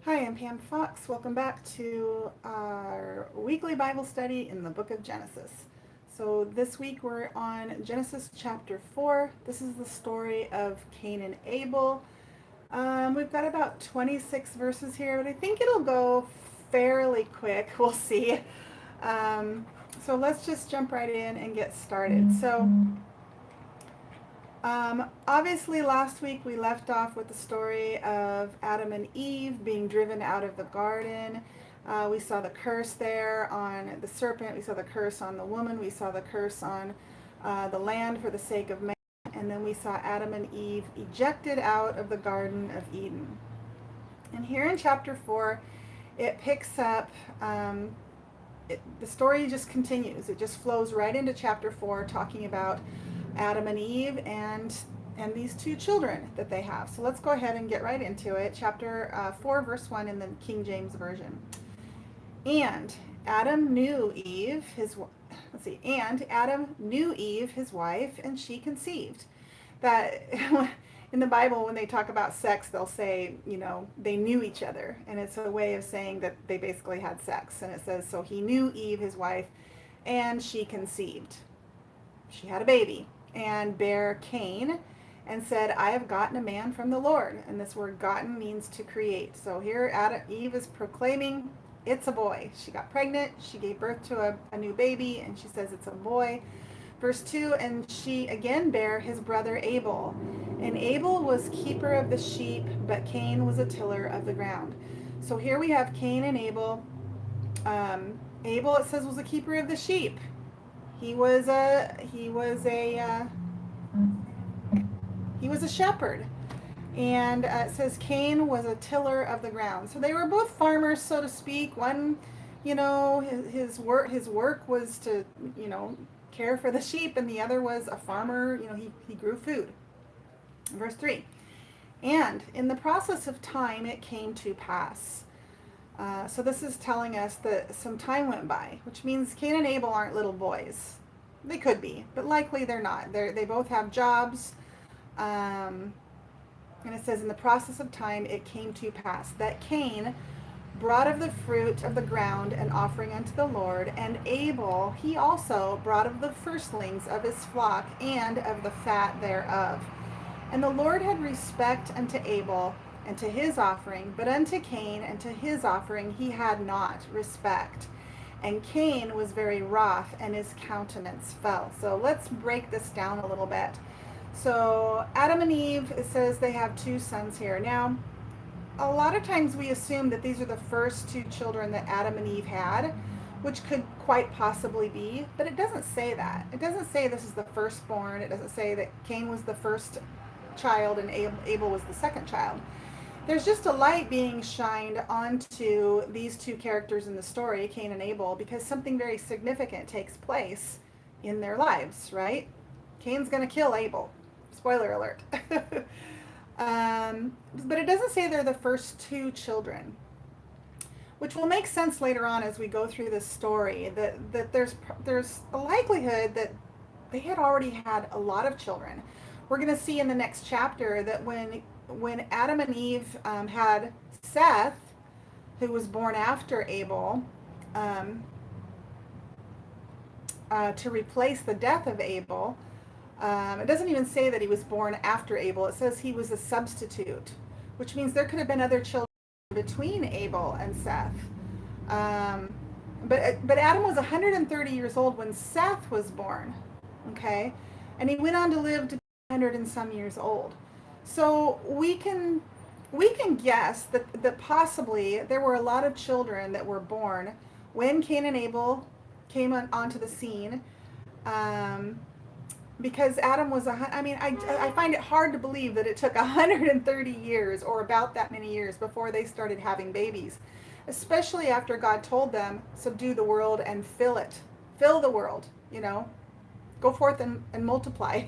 Hi, I'm Pam Fox. Welcome back to our weekly Bible study in the book of Genesis. So this week we're on Genesis chapter 4. This is the story of Cain and Abel. We've got about 26 verses here, but I think it'll go fairly quick. We'll see. So let's just jump right in and get started. So obviously last week we left off with the story of Adam and Eve being driven out of the garden. We saw the curse there on the serpent. We saw the curse on the woman. We saw the curse on the land for the sake of man. And then we saw Adam and Eve ejected out of the Garden of Eden. And here in chapter 4, it picks up, the story just continues. It just flows right into chapter 4, talking about Adam and Eve and these two children that they have. So let's go ahead and get right into it. Chapter 4, verse 1 in the King James Version. And Adam knew Eve, and Adam knew Eve, his wife, and she conceived. That in the Bible, when they talk about sex, they'll say, they knew each other. And it's a way of saying that they basically had sex. And it says, so he knew Eve, his wife, and she conceived. She had a baby and bare Cain and said, I have gotten a man from the Lord. And this word gotten means to create. So here Eve is proclaiming it's a boy. She got pregnant. She gave birth to a new baby, and she says it's a boy. Verse 2, and she again bare his brother Abel. And Abel was keeper of the sheep, but Cain was a tiller of the ground. So here we have Cain and Abel. Abel, it says, was a keeper of the sheep. He was a shepherd. And it says Cain was a tiller of the ground. So they were both farmers, so to speak. One, his work was to, care for the sheep, and the other was a farmer. He grew food. Verse 3. And in the process of time, it came to pass. So this is telling us that some time went by, which means Cain and Abel aren't little boys. They could be, but likely they're not. They both have jobs. And it says, in the process of time, it came to pass that Cain brought of the fruit of the ground an offering unto the Lord, and Abel, he also brought of the firstlings of his flock and of the fat thereof. And the Lord had respect unto Abel and to his offering, but unto Cain and to his offering he had not respect. And Cain was very wroth, and his countenance fell. So let's break this down a little bit. So Adam and Eve, it says they have two sons here. Now, a lot of times we assume that these are the first two children that Adam and Eve had, which could quite possibly be, but it doesn't say that. It doesn't say this is the firstborn. It doesn't say that Cain was the first child and Abel was the second child. There's just a light being shined onto these two characters in the story, Cain and Abel, because something very significant takes place in their lives, right? Cain's going to kill Abel. Spoiler alert. But it doesn't say they're the first two children, which will make sense later on as we go through this story, that there's a likelihood that they had already had a lot of children. We're going to see in the next chapter that when Adam and Eve had Seth, who was born after Abel, to replace the death of Abel, it doesn't even say that he was born after Abel. It says he was a substitute, which means there could have been other children between Abel and Seth. But Adam was 130 years old when Seth was born, okay? And he went on to live to be 100 and some years old. So we can guess that possibly there were a lot of children that were born when Cain and Abel came onto the scene. Because Adam was I find it hard to believe that it took 130 years or about that many years before they started having babies, especially after God told them, subdue the world and fill the world, go forth and multiply.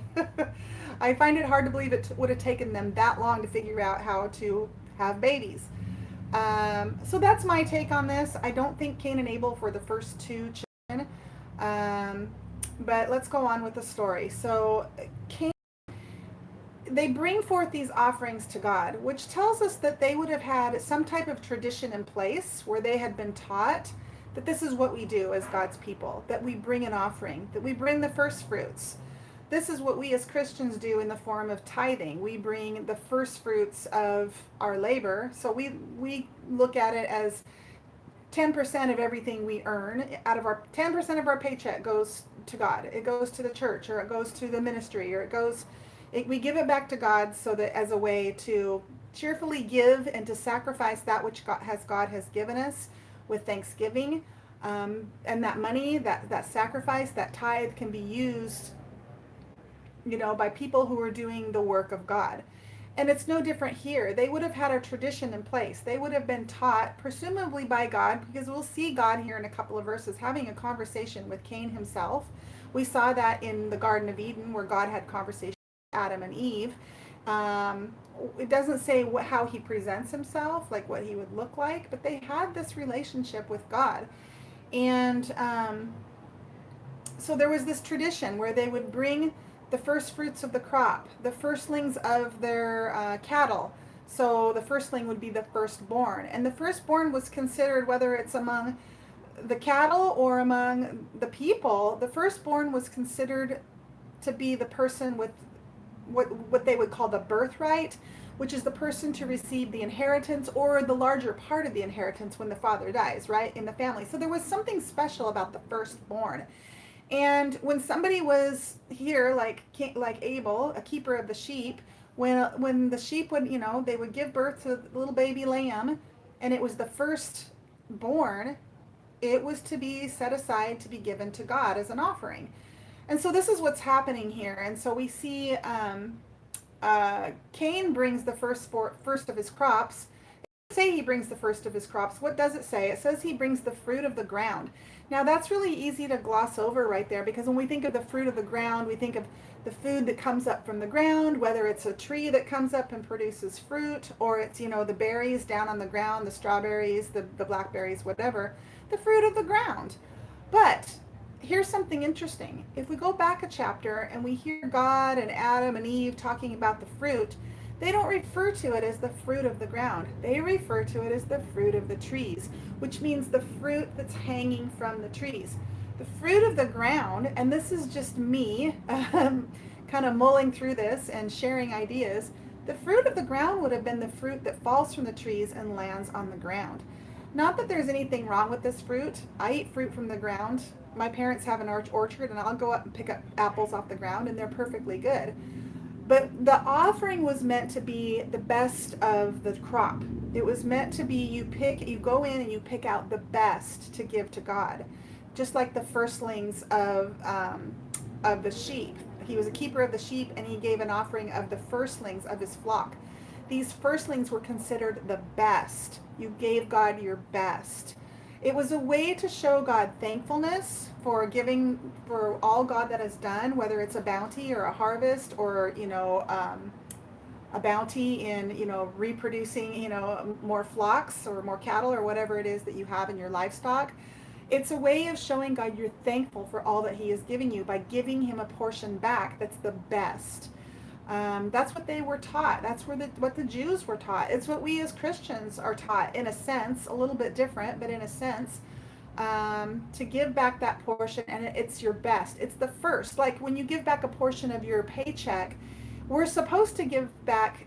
I find it hard to believe it would have taken them that long to figure out how to have babies. So that's my take on this. I don't think Cain and Abel were the first two children. But let's go on with the story. So Cain they bring forth these offerings to God, which tells us that they would have had some type of tradition in place where they had been taught that this is what we do as God's people, that we bring an offering, that we bring the first fruits. This is what we as Christians do in the form of tithing. We bring the first fruits of our labor. So we look at it as 10% of everything we earn out of our 10% of our paycheck goes to God. It goes to the church, or it goes to the ministry, or we give it back to God, so that as a way to cheerfully give and to sacrifice that which God has given us with thanksgiving. And that money, that sacrifice, that tithe can be used, by people who are doing the work of God. And it's no different here. They would have had a tradition in place. They would have been taught, presumably by God, because we'll see God here in a couple of verses having a conversation with Cain himself. We saw that in the Garden of Eden, where God had conversation with Adam and Eve. It doesn't say how he presents himself, like what he would look like, but they had this relationship with God. And so there was this tradition where they would bring the first fruits of the crop, the firstlings of their cattle. So the firstling would be the firstborn. And the firstborn was considered, whether it's among the cattle or among the people, the firstborn was considered to be the person with what they would call the birthright, which is the person to receive the inheritance or the larger part of the inheritance when the father dies, right, in the family. So there was something special about the firstborn. And when somebody was here, like Abel, a keeper of the sheep, when the sheep would, they would give birth to a little baby lamb, and it was the firstborn, it was to be set aside to be given to God as an offering. And so this is what's happening here. And so we see Cain brings the first of his crops. It doesn't say he brings the first of his crops. What does it say? It says he brings the fruit of the ground. Now that's really easy to gloss over right there, because when we think of the fruit of the ground, we think of the food that comes up from the ground, whether it's a tree that comes up and produces fruit, or it's, the berries down on the ground, the strawberries, the blackberries, whatever, the fruit of the ground. But here's something interesting. If we go back a chapter and we hear God and Adam and Eve talking about the fruit, they don't refer to it as the fruit of the ground. They refer to it as the fruit of the trees, which means the fruit that's hanging from the trees. The fruit of the ground, and this is just me kind of mulling through this and sharing ideas, the fruit of the ground would have been the fruit that falls from the trees and lands on the ground. Not that there's anything wrong with this fruit. I eat fruit from the ground. My parents have an orchard, and I'll go up and pick up apples off the ground, and they're perfectly good. But the offering was meant to be the best of the crop. It was meant to be, you go in and you pick out the best to give to God. Just like the firstlings of the sheep. He was a keeper of the sheep, and he gave an offering of the firstlings of his flock. These firstlings were considered the best. You gave God your best. It was a way to show God thankfulness for giving, for all God that has done, whether it's a bounty or a harvest, or a bounty in reproducing more flocks or more cattle or whatever it is that you have in your livestock. It's a way of showing God you're thankful for all that he is giving you by giving him a portion back that's the best. That's what they were taught. That's what the Jews were taught. It's what we as Christians are taught, in a sense, a little bit different, but in a sense, to give back that portion, and it's your best. It's the first. Like when you give back a portion of your paycheck, we're supposed to give back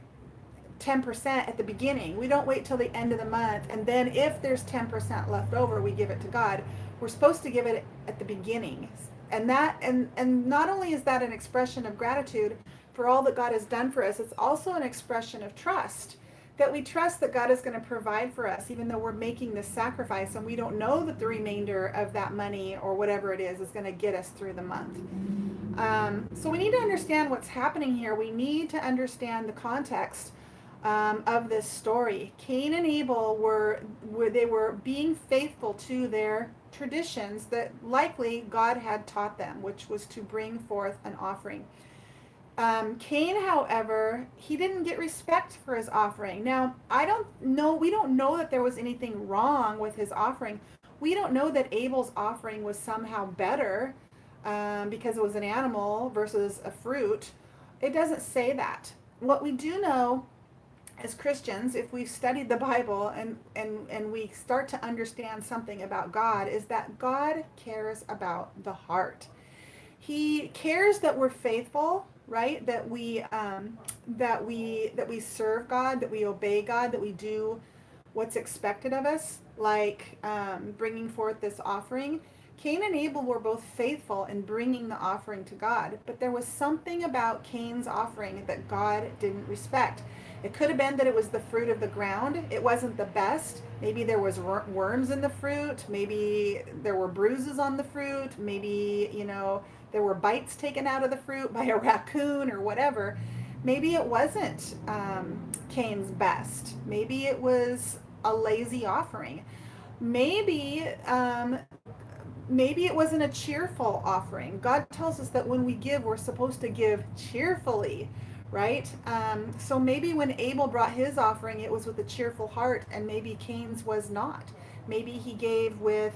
10% at the beginning. We don't wait till the end of the month, and then if there's 10% left over, we give it to God. We're supposed to give it at the beginning. And not only is that an expression of gratitude for all that God has done for us, it's also an expression of trust, that we trust that God is going to provide for us, even though we're making this sacrifice and we don't know that the remainder of that money or whatever it is going to get us through the month. So we need to understand what's happening here. We need to understand the context of this story. Cain and Abel were being faithful to their traditions that likely God had taught them, which was to bring forth an offering. Cain, however, he didn't get respect for his offering. Now, we don't know that there was anything wrong with his offering. We don't know that Abel's offering was somehow better because it was an animal versus a fruit. It doesn't say that. what we do know as Christians, if we've studied the Bible and we start to understand something about God, is that God cares about the heart. He cares that we're faithful, right? That we serve God, that we obey God, that we do what's expected of us, like bringing forth this offering. Cain and Abel were both faithful in bringing the offering to God, but there was something about Cain's offering that God didn't respect. It could have been that it was the fruit of the ground. It wasn't the best. Maybe there was worms in the fruit. Maybe there were bruises on the fruit. Maybe, there were bites taken out of the fruit by a raccoon or whatever. Maybe it wasn't Cain's best. Maybe it was a lazy offering. Maybe maybe it wasn't a cheerful offering. God tells us that when we give, we're supposed to give cheerfully, right? So maybe when Abel brought his offering, it was with a cheerful heart, and maybe Cain's was not. Maybe he gave with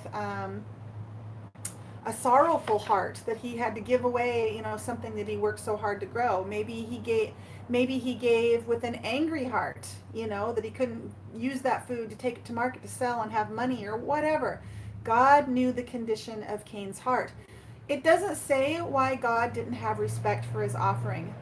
a sorrowful heart, that he had to give away, something that he worked so hard to grow. Maybe he gave with an angry heart, that he couldn't use that food to take it to market to sell and have money or whatever. God knew the condition of Cain's heart. It doesn't say why God didn't have respect for his offering.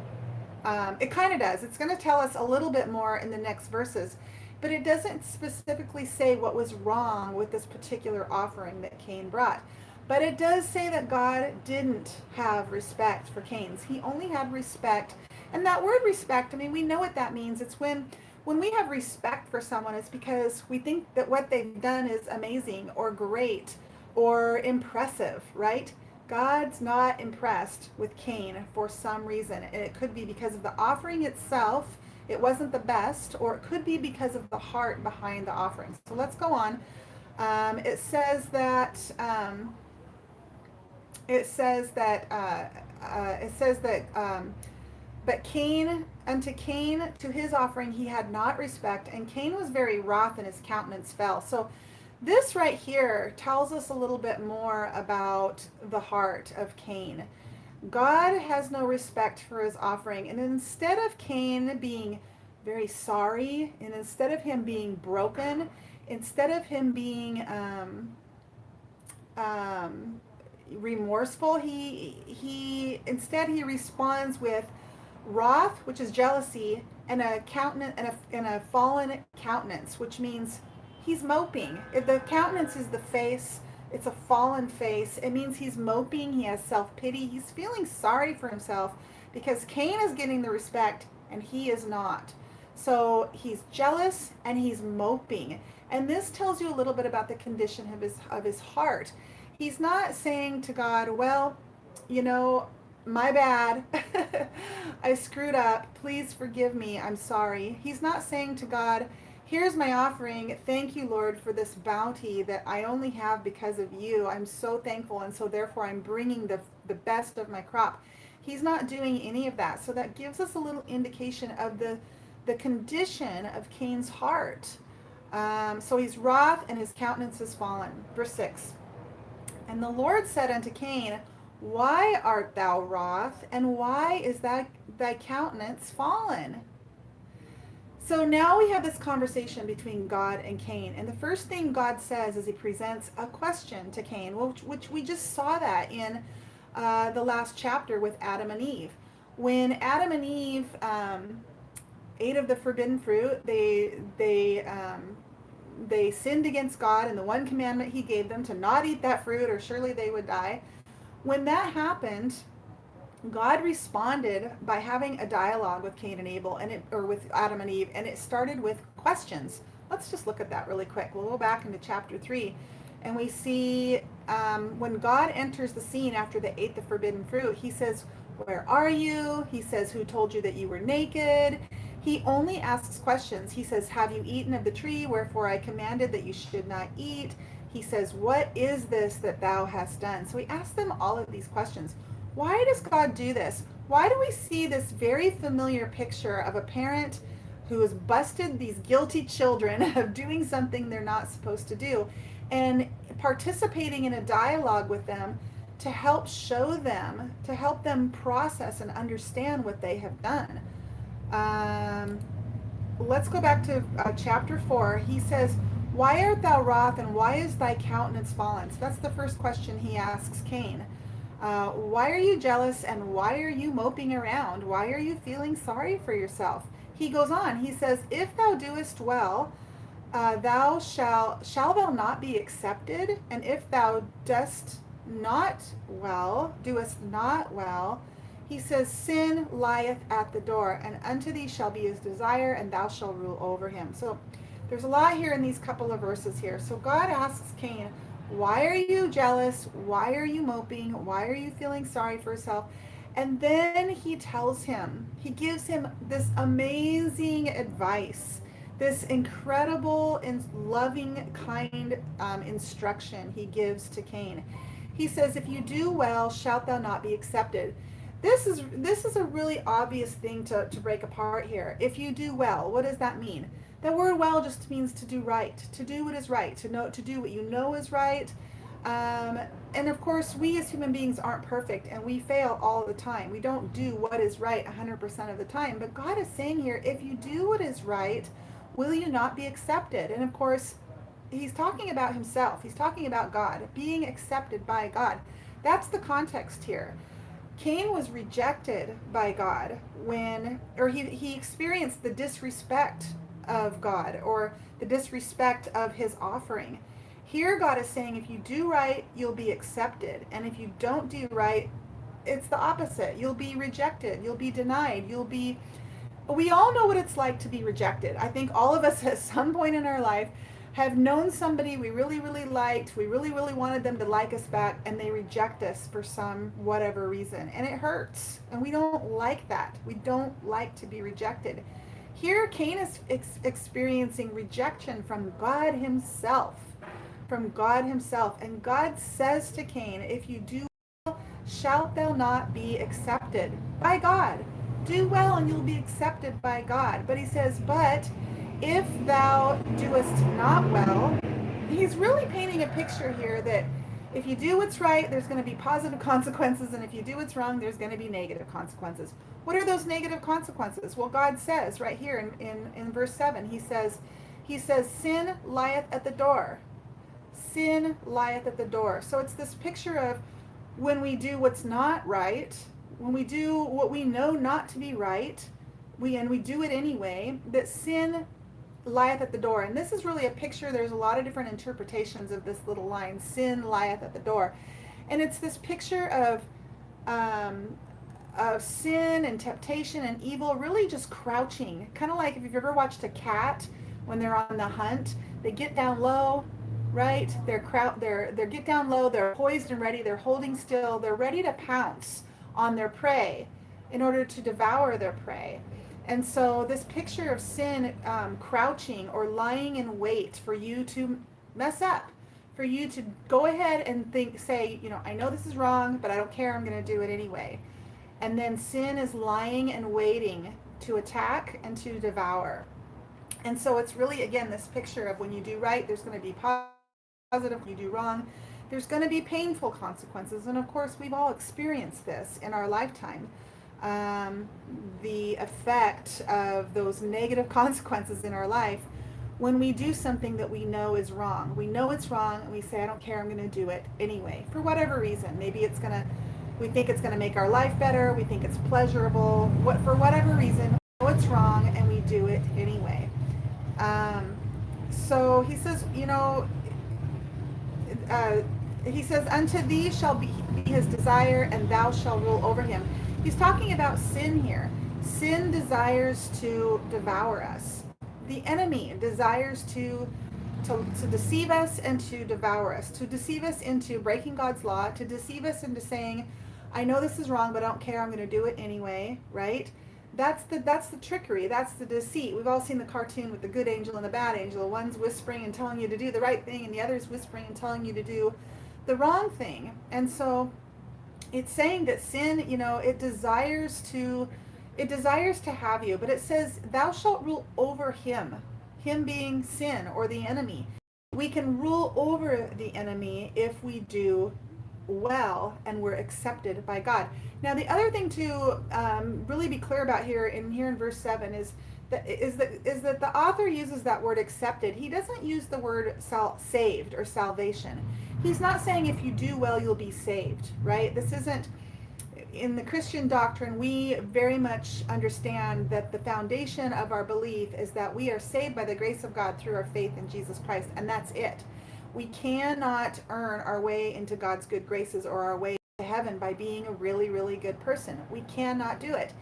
It kind of does. It's going to tell us a little bit more in the next verses, but it doesn't specifically say what was wrong with this particular offering that Cain brought. But it does say that God didn't have respect for Cain's. He only had respect. And that word respect, I mean, we know what that means. It's when we have respect for someone, it's because we think that what they've done is amazing or great or impressive, right? God's not impressed with Cain for some reason. And it could be because of the offering itself, it wasn't the best, or it could be because of the heart behind the offering. So let's go on. It says that but unto Cain, to his offering he had not respect, and Cain was very wroth, and his countenance fell. So this right here tells us a little bit more about the heart of Cain. God has no respect for his offering, and instead of Cain being very sorry, and instead of him being broken, instead of him being remorseful, he responds with wrath, which is jealousy, and a countenance and a fallen countenance, which means he's moping. If the countenance is the face, it's a fallen face. It means he's moping. He has self-pity. He's feeling sorry for himself because Cain is getting the respect and he is not. So he's jealous and he's moping. And this tells you a little bit about the condition of his heart. He's not saying to God, well, my bad. I screwed up. Please forgive me. I'm sorry. He's not saying to God, here's my offering. Thank you, Lord, for this bounty that I only have because of you. I'm so thankful, and so therefore I'm bringing the best of my crop. He's not doing any of that. So that gives us a little indication of the condition of Cain's heart. So he's wroth, and his countenance is fallen. Verse 6. And the Lord said unto Cain, why art thou wroth, and why is thy countenance fallen? So now we have this conversation between God and Cain. And the first thing God says is he presents a question to Cain, which we just saw that in the last chapter with Adam and Eve. When Adam and Eve ate of the forbidden fruit, they sinned against God and the one commandment he gave them to not eat that fruit or surely they would die. When that happened, God responded by having a dialogue with Cain and Abel, or with Adam and Eve, and it started with questions. Let's just look at that really quick. We'll go back into chapter 3, and we see when God enters the scene after they ate the forbidden fruit, he says, where are you? He says, who told you that you were naked? He only asks questions. He says, have you eaten of the tree wherefore I commanded that you should not eat? He says, what is this that thou hast done? So he asks them all of these questions. Why does God do this? Why do we see this very familiar picture of a parent who has busted these guilty children of doing something they're not supposed to do, and participating in a dialogue with them to help show them, to help them process and understand what they have done? Um, let's go back to chapter 4. He says, "Why art thou wroth, and why is thy countenance fallen?" So that's the first question he asks Cain. Why are you jealous, and why are you moping around? Why are you feeling sorry for yourself? He goes on. He says, "If thou doest well, shall thou not be accepted? And if thou doest not well, he says, sin lieth at the door, and unto thee shall be his desire, and thou shalt rule over him." So there's a lot here in these couple of verses here. So God asks Cain, why are you jealous? Why are you moping? Why are you feeling sorry for yourself? And then he tells him, he gives him this amazing advice, this incredible and loving, kind instruction he gives to Cain. He says, "If you do well, shalt thou not be accepted." This is a really obvious thing to break apart here. If you do well, what does that mean? The word "well" just means to do right, to do what is right, to do what you know is right. And of course, we as human beings aren't perfect, and we fail all the time. We don't do what is right 100% of the time. But God is saying here, if you do what is right, will you not be accepted? And of course, he's talking about himself. He's talking about God, being accepted by God. That's the context here. Cain was rejected by God he experienced the disrespect of God, or the disrespect of his offering. Here God is saying, if you do right, you'll be accepted. And if you don't do right, it's the opposite. You'll be rejected. You'll be denied. We all know what it's like to be rejected. I think all of us at some point in our life have known somebody we really, really liked. We really, really wanted them to like us back, and they reject us for some whatever reason. And it hurts. And we don't like that. We don't like to be rejected. Here, Cain is experiencing rejection from God himself. From God himself. And God says to Cain, if you do well, shalt thou not be accepted by God. Do well and you'll be accepted by God. But he says, but if thou doest not well, he's really painting a picture here that if you do what's right, there's going to be positive consequences, and if you do what's wrong, there's going to be negative consequences. What are those negative consequences? Well, God says right here in verse 7, he says, sin lieth at the door. Sin lieth at the door. So it's this picture of when we do what's not right, when we do what we know not to be right, we do it anyway, that sin lieth at the door. And this is really a picture. There's a lot of different interpretations of this little line, sin lieth at the door. And it's this picture of sin and temptation and evil really just crouching. Kind of like if you've ever watched a cat when they're on the hunt, they get down low, right? They're get down low, they're poised and ready, they're holding still, they're ready to pounce on their prey in order to devour their prey. And so this picture of sin crouching or lying in wait for you to mess up, for you to go ahead and say, I know this is wrong, but I don't care, I'm going to do it anyway. And then sin is lying and waiting to attack and to devour. And so it's really, again, this picture of when you do right, there's going to be positive. When you do wrong, there's going to be painful consequences. And of course, we've all experienced this in our lifetime. The effect of those negative consequences in our life when we do something that we know is wrong. We know it's wrong, and we say, I don't care, I'm going to do it anyway, for whatever reason. Maybe we think it's going to make our life better, we think it's pleasurable, for whatever reason, we know it's wrong, and we do it anyway. So he says, he says, unto thee shall be his desire, and thou shalt rule over him. He's talking about sin here. Sin desires to devour us. The enemy desires to deceive us and to devour us, to deceive us into breaking God's law, to deceive us into saying, I know this is wrong, but I don't care, I'm going to do it anyway, right? That's the trickery, that's the deceit. We've all seen the cartoon with the good angel and the bad angel. One's whispering and telling you to do the right thing, and the other's whispering and telling you to do the wrong thing. And so it's saying that sin, it desires to have you, but it says, thou shalt rule over him being sin or the enemy. We can rule over the enemy if we do well and were accepted by God. Now, the other thing to really be clear about here in verse 7 is that the author uses that word accepted. He doesn't use the word saved or salvation. He's not saying if you do well, you'll be saved, right? This isn't, in the Christian doctrine, we very much understand that the foundation of our belief is that we are saved by the grace of God through our faith in Jesus Christ, and that's it. We cannot earn our way into God's good graces or our way to heaven by being a really, really good person. We cannot do it.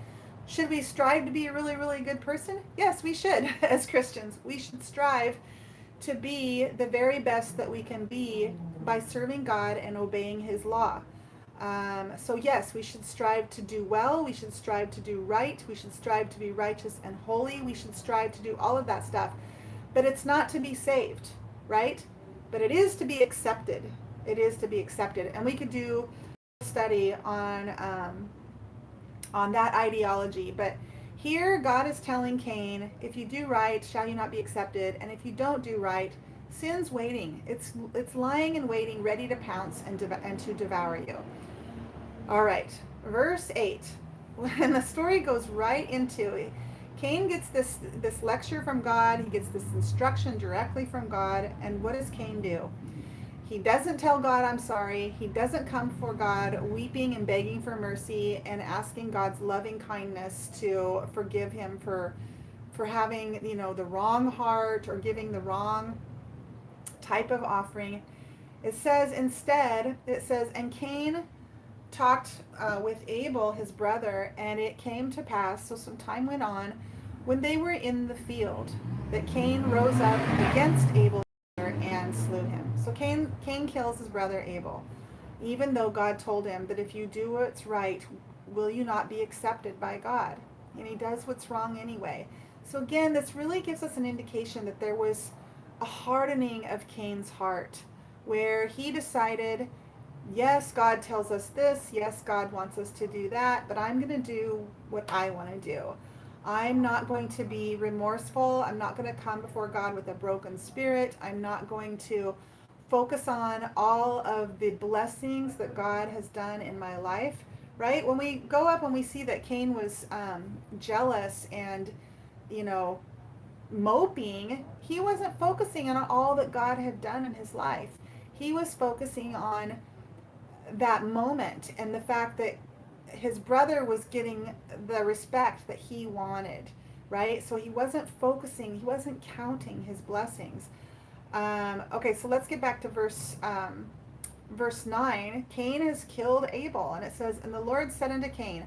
Should we strive to be a really, really good person? Yes, we should. As Christians, we should strive to be the very best that we can be by serving God and obeying his law. So yes, we should strive to do well. We should strive to do right. We should strive to be righteous and holy. We should strive to do all of that stuff. But it's not to be saved, right? But it is to be accepted. It is to be accepted. And we could do a study on that ideology. But here God is telling Cain, if you do right, shall you not be accepted? And if you don't do right, sin's waiting. It's lying in waiting, ready to pounce and to devour you. All right, verse 8. When the story goes right into it, Cain gets this lecture from God. He gets this instruction directly from God. And what does Cain do? He doesn't tell God, I'm sorry. He doesn't come before God weeping and begging for mercy and asking God's loving kindness to forgive him for having, the wrong heart or giving the wrong type of offering. It says instead, and Cain talked with Abel, his brother, and it came to pass, so some time went on, when they were in the field, that Cain rose up against Abel and slew him. So Cain kills his brother Abel, even though God told him that if you do what's right, will you not be accepted by God? And he does what's wrong anyway. So again, this really gives us an indication that there was a hardening of Cain's heart, where he decided, yes, God tells us this, yes, God wants us to do that, but I'm going to do what I want to do. I'm not going to be remorseful. I'm not going to come before God with a broken spirit. I'm not going to focus on all of the blessings that God has done in my life, right? When we go up and we see that Cain was jealous and, moping, he wasn't focusing on all that God had done in his life. He was focusing on that moment and the fact that his brother was getting the respect that he wanted, right? So he wasn't focusing, he wasn't counting his blessings. Okay, so let's get back to verse 9. Cain has killed Abel, and it says, and the Lord said unto Cain,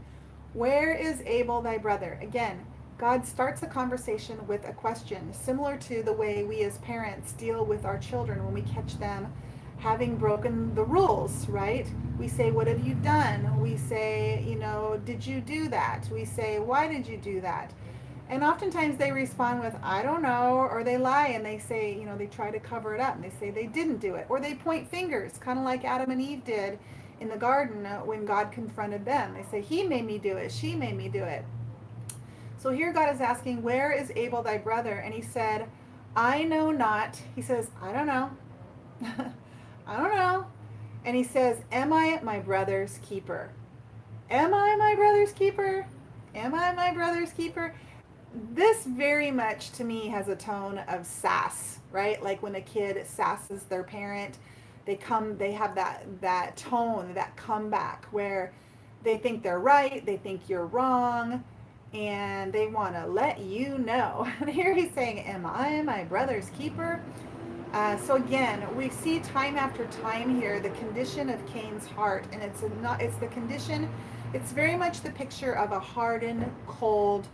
where is Abel thy brother? Again, God starts a conversation with a question, similar to the way we as parents deal with our children when we catch them having broken the rules, right? We say, what have you done? We say, did you do that? We say, why did you do that? And oftentimes they respond with, I don't know, or they lie and they say, they try to cover it up and they say they didn't do it. Or they point fingers, kind of like Adam and Eve did in the garden when God confronted them. They say, he made me do it, she made me do it. So here God is asking, where is Abel thy brother? And he said, I know not. He says, I don't know. I don't know. And he says, am I my brother's keeper? Am I my brother's keeper? Am I my brother's keeper? This very much to me has a tone of sass, right? Like when a kid sasses their parent, they have that tone, that comeback where they think they're right, they think you're wrong, and they want to let you know. And here he's saying, am I my brother's keeper? So again, we see time after time here the condition of Cain's heart, and it's very much the picture of a hardened, cold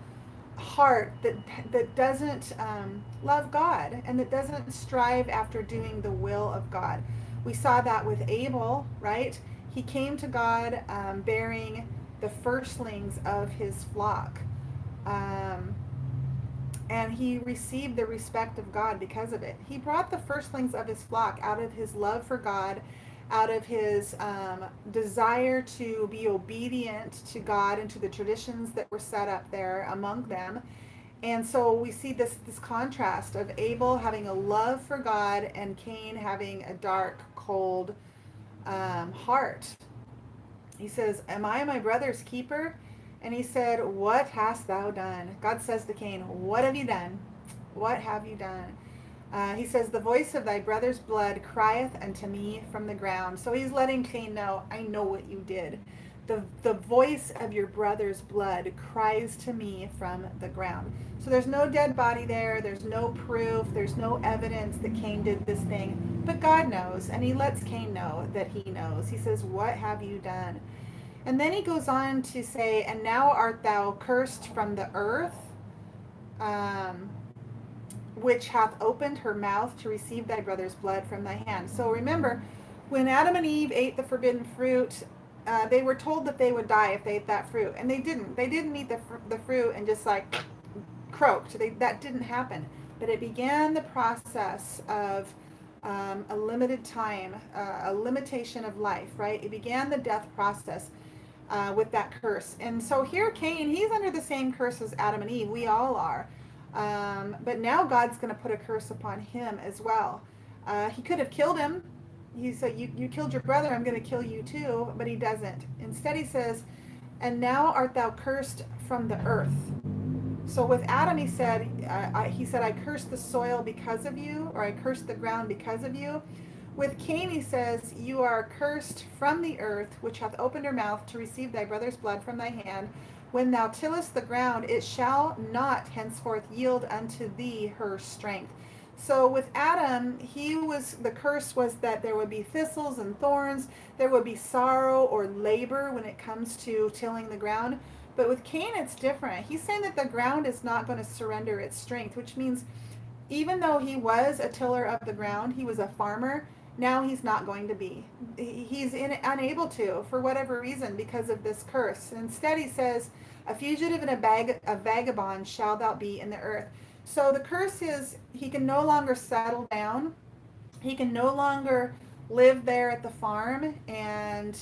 heart that doesn't love God and that doesn't strive after doing the will of God. We saw that with Abel, right? He came to God bearing the firstlings of his flock. And he received the respect of God because of it. He brought the firstlings of his flock out of his love for God, out of his desire to be obedient to God and to the traditions that were set up there among them. And so we see this contrast of Abel having a love for God and Cain having a dark, cold heart. He says, am I my brother's keeper? And he said, what hast thou done? God says to Cain, what have you done? What have you done? He says, the voice of thy brother's blood crieth unto me from the ground. So he's letting Cain know, I know what you did. The voice of your brother's blood cries to me from the ground. So there's no dead body there. There's no proof. There's no evidence that Cain did this thing. But God knows, and he lets Cain know that he knows. He says, what have you done? And then he goes on to say, and now art thou cursed from the earth, which hath opened her mouth to receive thy brother's blood from thy hand. So remember, when Adam and Eve ate the forbidden fruit, they were told that they would die if they ate that fruit. And they didn't. They didn't eat the fruit and just like croaked. That didn't happen. But it began the process of a limited time, a limitation of life, right? It began the death process with that curse. And so here Cain, he's under the same curse as Adam and Eve. We all are. But now God's going to put a curse upon him as well. He could have killed him. He said, you killed your brother, I'm going to kill you too. But he doesn't. Instead he says, and now art thou cursed from the earth. So with Adam he said, I cursed the soil because of you, or I cursed the ground because of you. With Cain he says, you are cursed from the earth, which hath opened her mouth to receive thy brother's blood from thy hand. When thou tillest the ground, it shall not henceforth yield unto thee her strength. So with Adam, the curse was that there would be thistles and thorns, there would be sorrow or labor when it comes to tilling the ground. But with Cain, it's different. He's saying that the ground is not going to surrender its strength, which means even though he was a tiller of the ground, he was a farmer, now he's not going to be. He's unable to, for whatever reason, because of this curse. Instead, he says, a fugitive and a vagabond shall thou be in the earth. So the curse is he can no longer settle down. He can no longer live there at the farm and,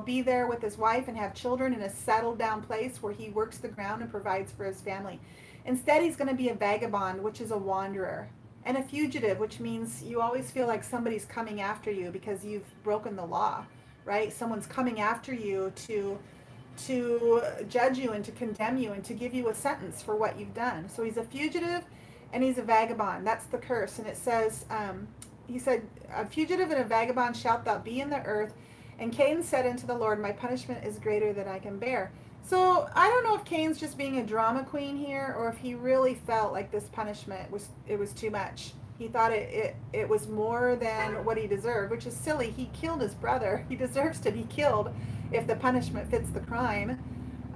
be there with his wife and have children in a settled down place where he works the ground and provides for his family. Instead, he's going to be a vagabond, which is a wanderer, and a fugitive, which means you always feel like somebody's coming after you because you've broken the law, right? Someone's coming after you to judge you and to condemn you and to give you a sentence for what you've done. So he's a fugitive and he's a vagabond. That's the curse. And it says, he said, a fugitive and a vagabond shalt thou be in the earth. And Cain said unto the Lord, my punishment is greater than I can bear. So I don't know if Cain's just being a drama queen here or if he really felt like this punishment was too much. He thought it was more than what he deserved, which is silly. He killed his brother. He deserves to be killed if the punishment fits the crime.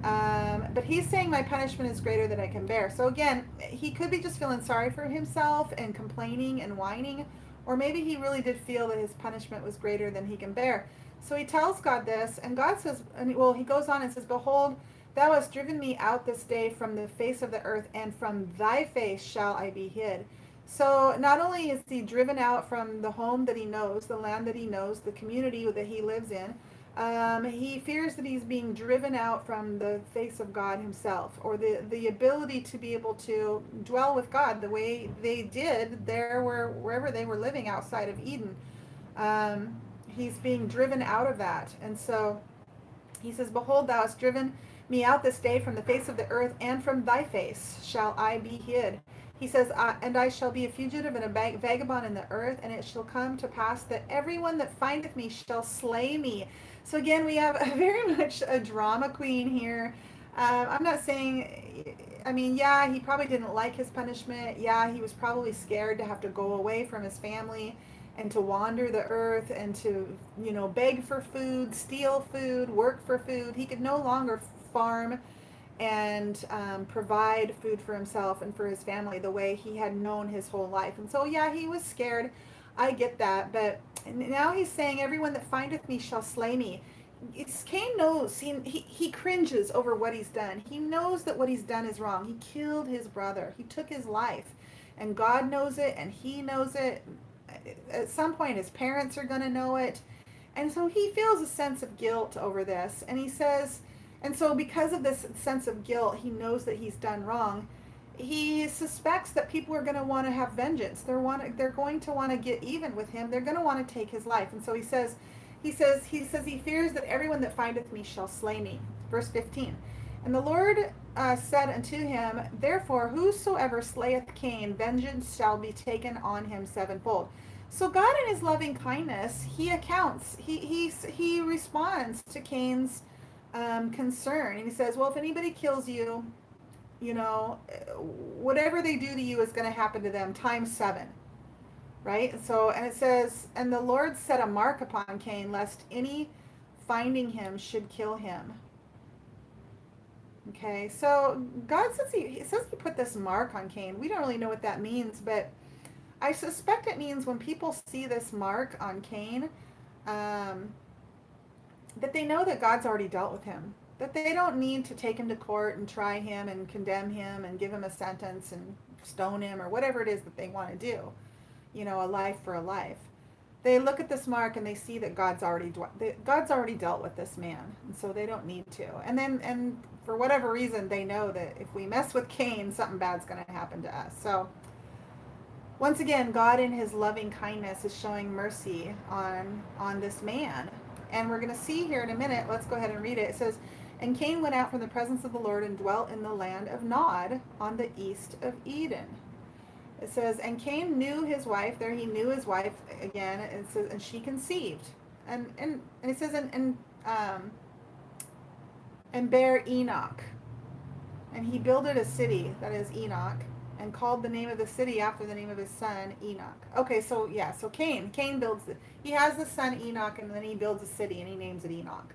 But he's saying my punishment is greater than I can bear. So again, he could be just feeling sorry for himself and complaining and whining, or maybe he really did feel that his punishment was greater than he can bear. So he tells God this, and God says, he goes on and says, behold, thou hast driven me out this day from the face of the earth, and from thy face shall I be hid. So not only is he driven out from the home that he knows, the land that he knows, the community that he lives in, he fears that he's being driven out from the face of God himself, or the ability to be able to dwell with God the way they did wherever they were living outside of Eden. He's being driven out of that. And so he says, behold, thou hast driven me out this day from the face of the earth, and from thy face shall I be hid. He says, and I shall be a fugitive and a vagabond in the earth, and it shall come to pass that everyone that findeth me shall slay me. So again, we have very much a drama queen here. I'm not saying, yeah, he probably didn't like his punishment. Yeah, he was probably scared to have to go away from his family and to wander the earth and to, beg for food, steal food, work for food. He could no longer farm and provide food for himself and for his family the way he had known his whole life. And so, yeah, he was scared. I get that. But now he's saying, everyone that findeth me shall slay me. Cain knows. He cringes over what he's done. He knows that what he's done is wrong. He killed his brother. He took his life. And God knows it, and he knows it. At some point, his parents are going to know it. And so he feels a sense of guilt over this. And he says, and so because of this sense of guilt, he knows that he's done wrong. he suspects that people are going to want to have vengeance. They're going to want to get even with him. They're going to want to take his life. And so he fears that everyone that findeth me shall slay me. Verse 15. And the Lord said unto him, therefore, whosoever slayeth Cain, vengeance shall be taken on him sevenfold. So God, in His loving kindness, He responds to Cain's concern, and He says, well, if anybody kills you, whatever they do to you is going to happen to them times 7, right? So, and it says, and the Lord set a mark upon Cain, lest any finding him should kill him. Okay, so God says he put this mark on Cain. We don't really know what that means, but I suspect it means when people see this mark on Cain, that they know that God's already dealt with him. That they don't need to take him to court and try him and condemn him and give him a sentence and stone him or whatever it is that they want to do. A life for a life. They look at this mark and they see that God's already dealt with this man, and so they don't need to. And for whatever reason, they know that if we mess with Cain, something bad's going to happen to us. So once again, God in His loving kindness is showing mercy on this man. And we're going to see here in a minute. Let's go ahead and read it. It says, and Cain went out from the presence of the Lord and dwelt in the land of Nod on the east of Eden. It says, and Cain knew his wife. There he knew his wife again. It says, and she conceived. And it says, and bare Enoch. And he builded a city, that is Enoch, and called the name of the city after the name of his son, Enoch. Okay, so Cain builds he has the son Enoch, and then he builds a city, and he names it Enoch.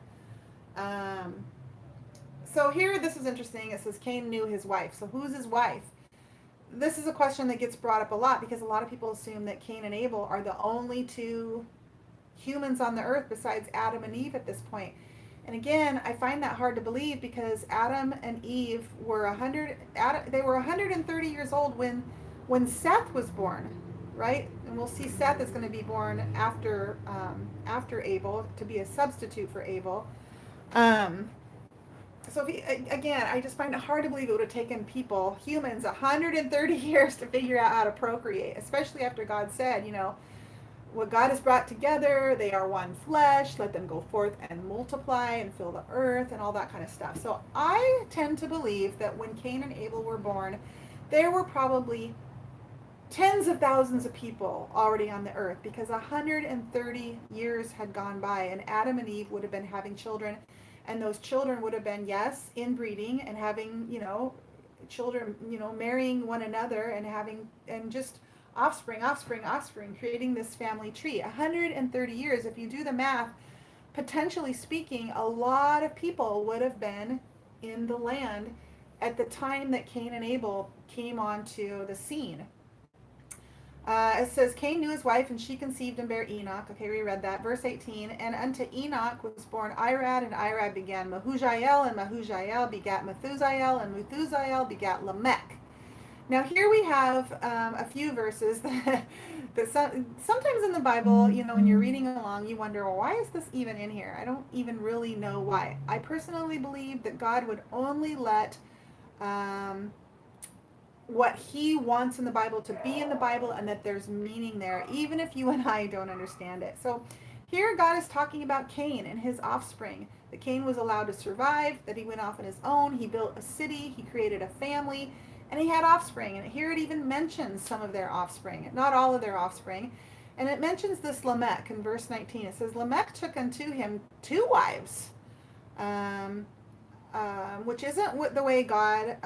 So here, this is interesting. It says Cain knew his wife. So who's his wife? This is a question that gets brought up a lot because a lot of people assume that Cain and Abel are the only two humans on the earth besides Adam and Eve at this point. And again, I find that hard to believe because Adam and Eve were 130 years old when Seth was born, right? And we'll see Seth is going to be born after Abel to be a substitute for Abel. So again, I just find it hard to believe it would have taken humans, 130 years to figure out how to procreate, especially after God said, what God has brought together, they are one flesh, let them go forth and multiply and fill the earth and all that kind of stuff. So I tend to believe that when Cain and Abel were born, there were probably tens of thousands of people already on the earth because 130 years had gone by and Adam and Eve would have been having children, and those children would have been, yes, inbreeding and having, children, marrying one another and having, and just offspring, creating this family tree. 130 years, if you do the math, potentially speaking, a lot of people would have been in the land at the time that Cain and Abel came onto the scene. It says, Cain knew his wife, and she conceived and bare Enoch. Okay, we read that. Verse 18, and unto Enoch was born Irad, and Irad began Mehujael, and Mehujael begat Methusael, and Methusael begat Lamech. Now here we have a few verses that sometimes in the Bible, when you're reading along, you wonder, well, why is this even in here? I don't even really know why. I personally believe that God would only let what He wants in the Bible to be in the Bible, and that there's meaning there, even if you and I don't understand it. So here God is talking about Cain and his offspring. That Cain was allowed to survive, that he went off on his own, he built a city, he created a family, and he had offspring. And here it even mentions some of their offspring, not all of their offspring. And it mentions this Lamech in verse 19. It says, Lamech took unto him 2 wives, which isn't the way God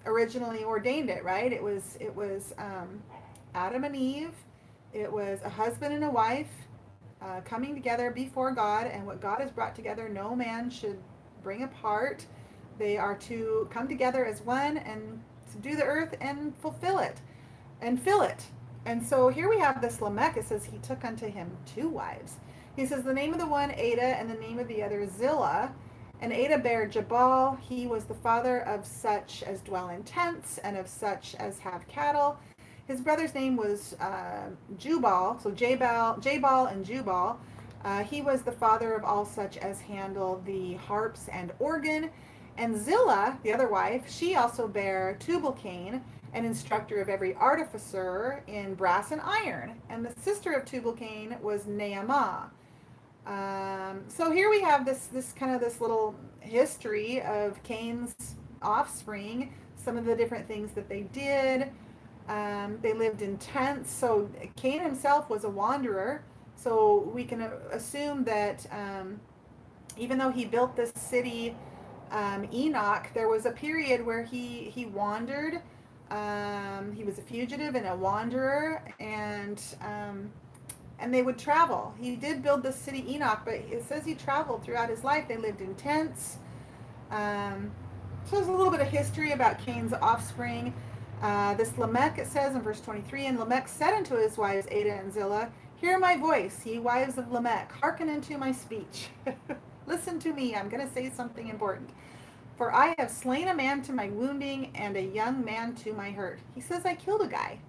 originally ordained it, right? It was Adam and Eve. It was a husband and a wife coming together before God, and what God has brought together, no man should bring apart. They are to come together as one and subdue the earth and fulfill it and fill it. And so here we have this Lamech. It says he took unto him 2 wives. He says the name of the one Ada, and the name of the other Zillah. And Ada bare Jabal. He was the father of such as dwell in tents, and of such as have cattle. His brother's name was Jubal, so Jabal and Jubal. He was the father of all such as handle the harps and organ. And Zillah, the other wife, she also bare Tubal-Cain, an instructor of every artificer in brass and iron. And the sister of Tubal-Cain was Naamah. So here we have this kind of this little history of Cain's offspring, some of the different things that they did. They lived in tents. So Cain himself was a wanderer. So we can assume that even though he built this city, Enoch, there was a period where he wandered. He was a fugitive and a wanderer, and they would travel. He did build the city Enoch, but it says he traveled throughout his life. They lived in tents. So there's a little bit of history about Cain's offspring. This Lamech, it says in verse 23, and Lamech said unto his wives Adah and Zillah, hear my voice, ye wives of Lamech, hearken unto my speech. Listen to me, I'm going to say something important. For I have slain a man to my wounding, and a young man to my hurt. He says, I killed a guy.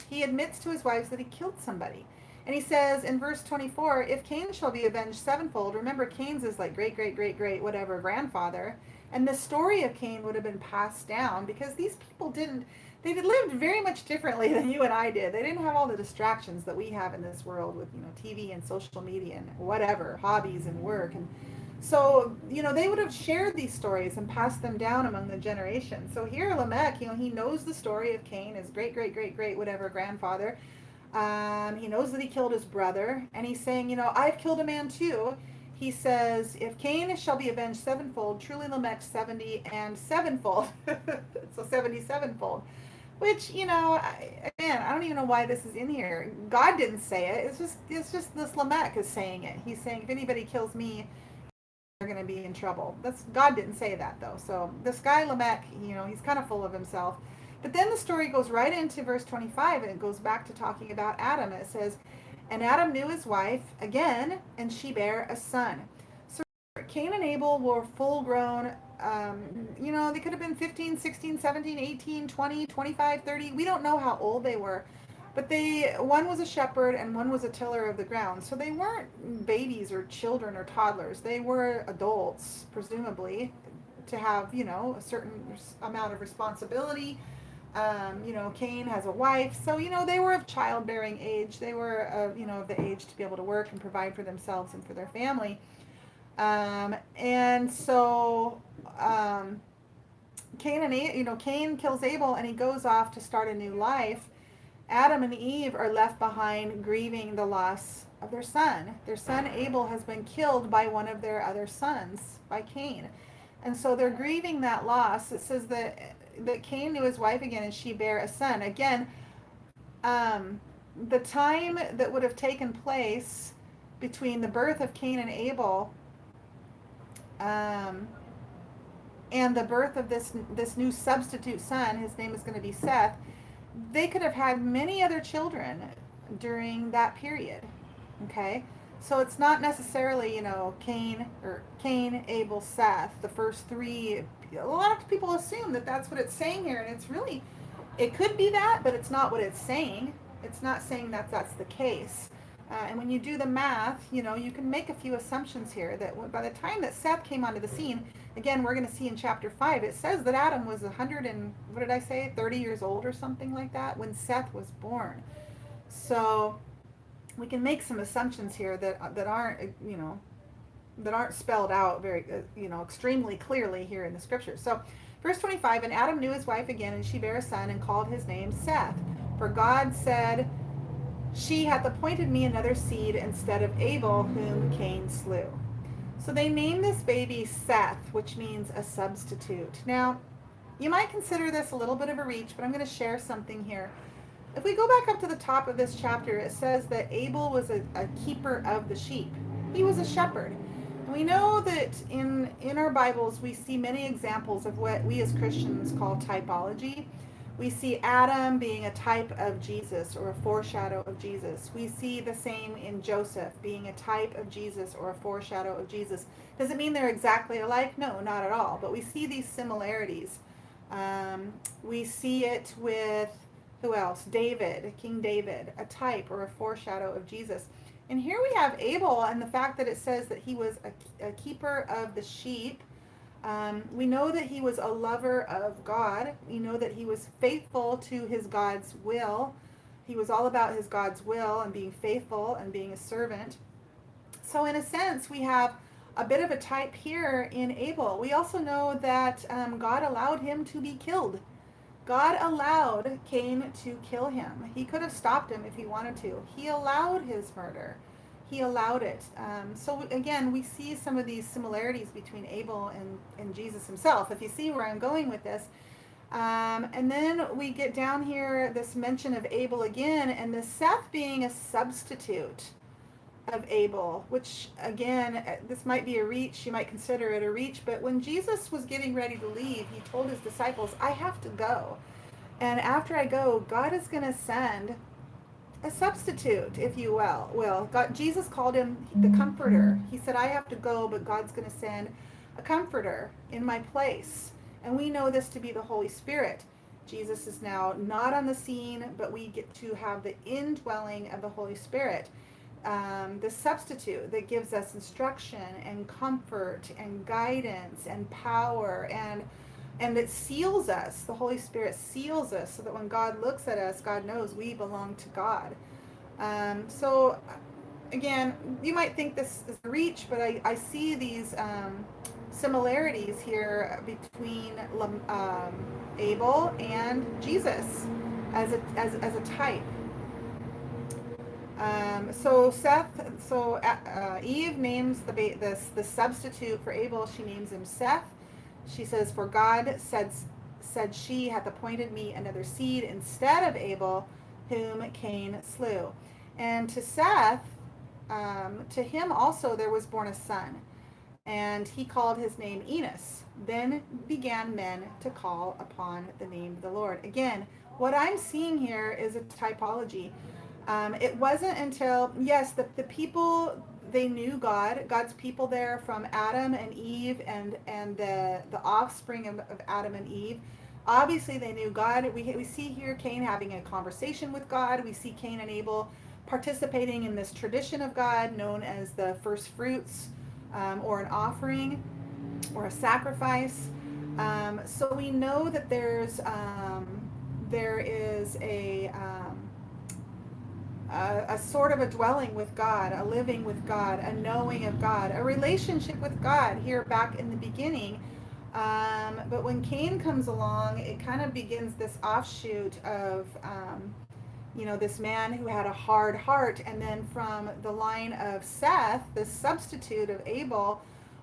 He admits to his wives that he killed somebody. And he says in verse 24, if Cain shall be avenged sevenfold, remember Cain's is like great, great, great, great, whatever, grandfather. And the story of Cain would have been passed down because these people they lived very much differently than you and I did. They didn't have all the distractions that we have in this world with, TV and social media and whatever, hobbies and work. And so, they would have shared these stories and passed them down among the generations. So here Lamech, he knows the story of Cain, his great, great, great, great, whatever, grandfather. He knows that he killed his brother. And he's saying, I've killed a man too. He says, if Cain shall be avenged sevenfold, truly Lamech 70 and sevenfold. So 77-fold. Which, I don't even know why this is in here. God didn't say it. It's just this Lamech is saying it. He's saying, if anybody kills me, they're going to be in trouble. God didn't say that, though. So this guy Lamech, he's kind of full of himself. But then the story goes right into verse 25, and it goes back to talking about Adam. It says, and Adam knew his wife again, and she bare a son. So Cain and Abel were full grown. They could have been 15, 16, 17, 18, 20, 25, 30. We don't know how old they were. But one was a shepherd and one was a tiller of the ground. So they weren't babies or children or toddlers. They were adults, presumably, to have, a certain amount of responsibility. Cain has a wife. So, they were of childbearing age. They were, of the age to be able to work and provide for themselves and for their family. And so Cain kills Abel and he goes off to start a new life. Adam and Eve are left behind grieving the loss of their son. Their son Abel has been killed by one of their other sons, by Cain. And so they're grieving that loss. It says that Cain knew his wife again and she bare a son. Again, the time that would have taken place between the birth of Cain and Abel and the birth of this new substitute son, his name is going to be Seth, they could have had many other children during that period. Okay? So it's not necessarily, Cain, Abel, Seth, the first three. A lot of people assume that that's what it's saying here, and it's really, it could be that, but it's not what it's saying. It's not saying that that's the case. And when you do the math, you can make a few assumptions here that by the time that Seth came onto the scene, again, we're going to see in chapter 5, it says that Adam was 30 years old or something like that when Seth was born. So we can make some assumptions here that aren't spelled out very, extremely clearly here in the scriptures. So verse 25, and Adam knew his wife again, and she bare a son and called his name Seth. For God said, she hath appointed me another seed instead of Abel, whom Cain slew. So they named this baby Seth, which means a substitute. Now, you might consider this a little bit of a reach, but I'm going to share something here. If we go back up to the top of this chapter, it says that Abel was a keeper of the sheep. He was a shepherd. And we know that in our Bibles, we see many examples of what we as Christians call typology. We see Adam being a type of Jesus or a foreshadow of Jesus. We see the same in Joseph being a type of Jesus or a foreshadow of Jesus. Does it mean they're exactly alike? No, not at all. But we see these similarities. We see it with, who else? David, King David, a type or a foreshadow of Jesus. And here we have Abel and the fact that it says that he was a keeper of the sheep. We know that he was a lover of God. We know that he was faithful to his God's will. He was all about his God's will and being faithful and being a servant. So in a sense, we have a bit of a type here in Abel. We also know that God allowed him to be killed. God allowed Cain to kill him. He could have stopped him if he wanted to. He allowed his murder. He allowed it. So again, we see some of these similarities between Abel and Jesus himself, if you see where I'm going with this. And then we get down here, this mention of Abel again, and the Seth being a substitute of Abel, which again, this might be a reach, you might consider it a reach, but when Jesus was getting ready to leave, he told his disciples, I have to go. And after I go, God is going to send a substitute, if you will. God, Jesus called him the comforter. He said, I have to go, but God's going to send a comforter in my place. And we know this to be the Holy Spirit. Jesus is now not on the scene, but we get to have the indwelling of the Holy Spirit. The substitute that gives us instruction and comfort and guidance and power, and it seals us. The Holy Spirit seals us so that when God looks at us, God knows we belong to God. So again, you might think this is a reach, but I see these similarities here between Abel and Jesus as a type. Eve names the substitute for Abel. She names him Seth. She says, "For God said she hath appointed me another seed instead of Abel, whom Cain slew." And to Seth, to him also there was born a son, and he called his name Enos. Then began men to call upon the name of the Lord. Again, what I'm seeing here is a typology. It wasn't until, yes, the people, they knew God's people there from Adam and Eve and the offspring of Adam and Eve. Obviously, they knew God. We see here Cain having a conversation with God. We see Cain and Abel participating in this tradition of God known as the first fruits, or an offering or a sacrifice. So we know that there is a sort of a dwelling with God, a living with God, a knowing of God, a relationship with God here back in the beginning. But when Cain comes along, it kind of begins this offshoot of, this man who had a hard heart. And then from the line of Seth, the substitute of Abel,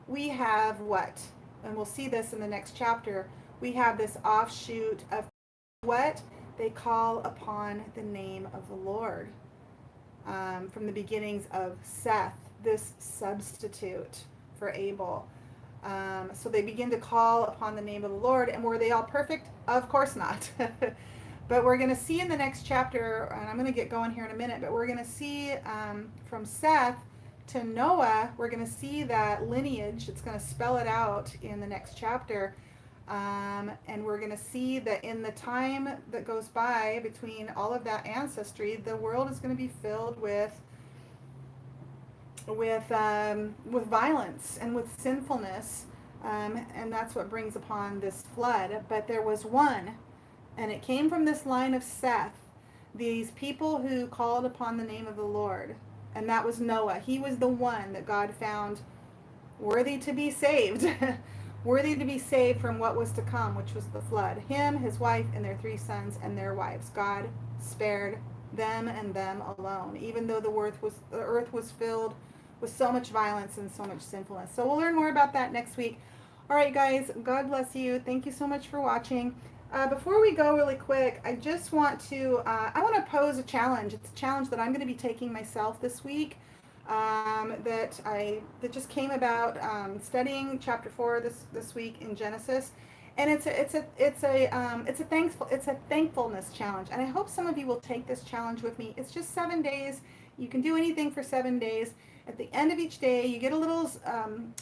we have what? And we'll see this in the next chapter. We have this offshoot of what? They call upon the name of the Lord. From the beginnings of Seth, this substitute for Abel. So they begin to call upon the name of the Lord. And were they all perfect? Of course not. But we're going to see in the next chapter, and I'm going to get going here in a minute, but we're going to see from Seth to Noah, we're going to see that lineage. It's going to spell it out in the next chapter. And we're going to see that in the time that goes by between all of that ancestry, the world is going to be filled with violence and with sinfulness, and that's what brings upon this flood. But there was one, and it came from this line of Seth, these people who called upon the name of the Lord, and that was Noah. He was the one that God found worthy to be saved. Worthy to be saved from what was to come, which was the flood. Him, his wife, and their 3 sons and their wives. God spared them and them alone, even though the earth was filled with so much violence and so much sinfulness. So we'll learn more about that next week. All right, guys, God bless you. Thank you so much for watching. Before we go really quick, I just want to, pose a challenge. It's a challenge that I'm going to be taking myself this week. That just came about studying chapter 4 this week in Genesis, and it's a thankfulness challenge, and I hope some of you will take this challenge with me. It's just 7 days. You can do anything for 7 days. At the end of each day, you get a little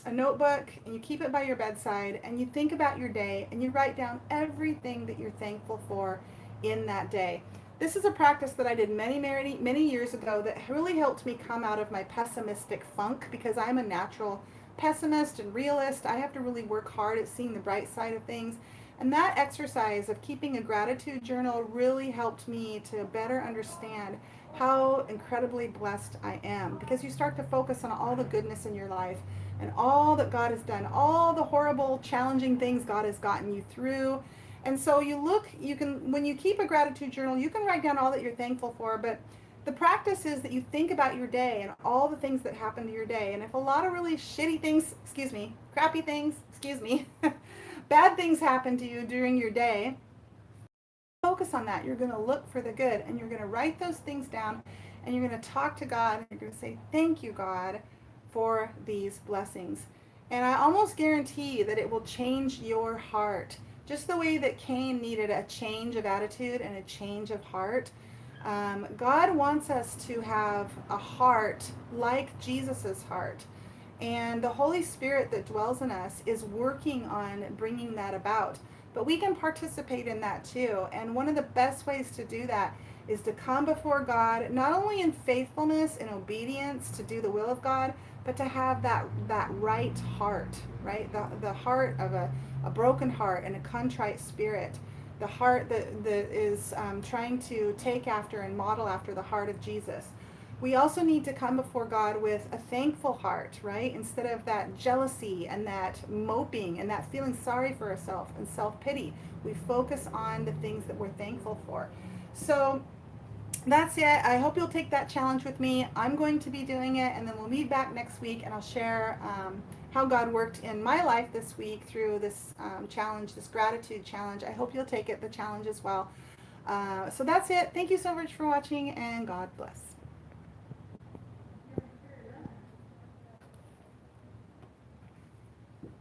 a notebook, and you keep it by your bedside, and you think about your day, and you write down everything that you're thankful for in that day. This is a practice that I did many years ago that really helped me come out of my pessimistic funk, because I'm a natural pessimist and realist. I have to really work hard at seeing the bright side of things. And that exercise of keeping a gratitude journal really helped me to better understand how incredibly blessed I am, because you start to focus on all the goodness in your life and all that God has done, all the horrible, challenging things God has gotten you through. And so you can, when you keep a gratitude journal, you can write down all that you're thankful for, but the practice is that you think about your day and all the things that happen to your day. And if a lot of really shitty things, crappy things, bad things happen to you during your day, focus on that. You're going to look for the good, and you're going to write those things down, and you're going to talk to God, and you're going to say, thank you, God, for these blessings. And I almost guarantee that it will change your heart. Just the way that Cain needed a change of attitude and a change of heart, God wants us to have a heart like Jesus's heart. And the Holy Spirit that dwells in us is working on bringing that about. But we can participate in that too. And one of the best ways to do that is to come before God, not only in faithfulness and obedience to do the will of God, but to have that right heart, right? The heart of a broken heart and a contrite spirit. The heart that is trying to take after and model after the heart of Jesus. We also need to come before God with a thankful heart, right? Instead of that jealousy and that moping and that feeling sorry for ourselves and self-pity. We focus on the things that we're thankful for. So that's it. I hope you'll take that challenge with me. I'm going to be doing it, and then we'll meet back next week, and I'll share how God worked in my life this week through this challenge, this gratitude challenge. I hope you'll take it, the challenge as well. So that's it. Thank you so much for watching, and God bless.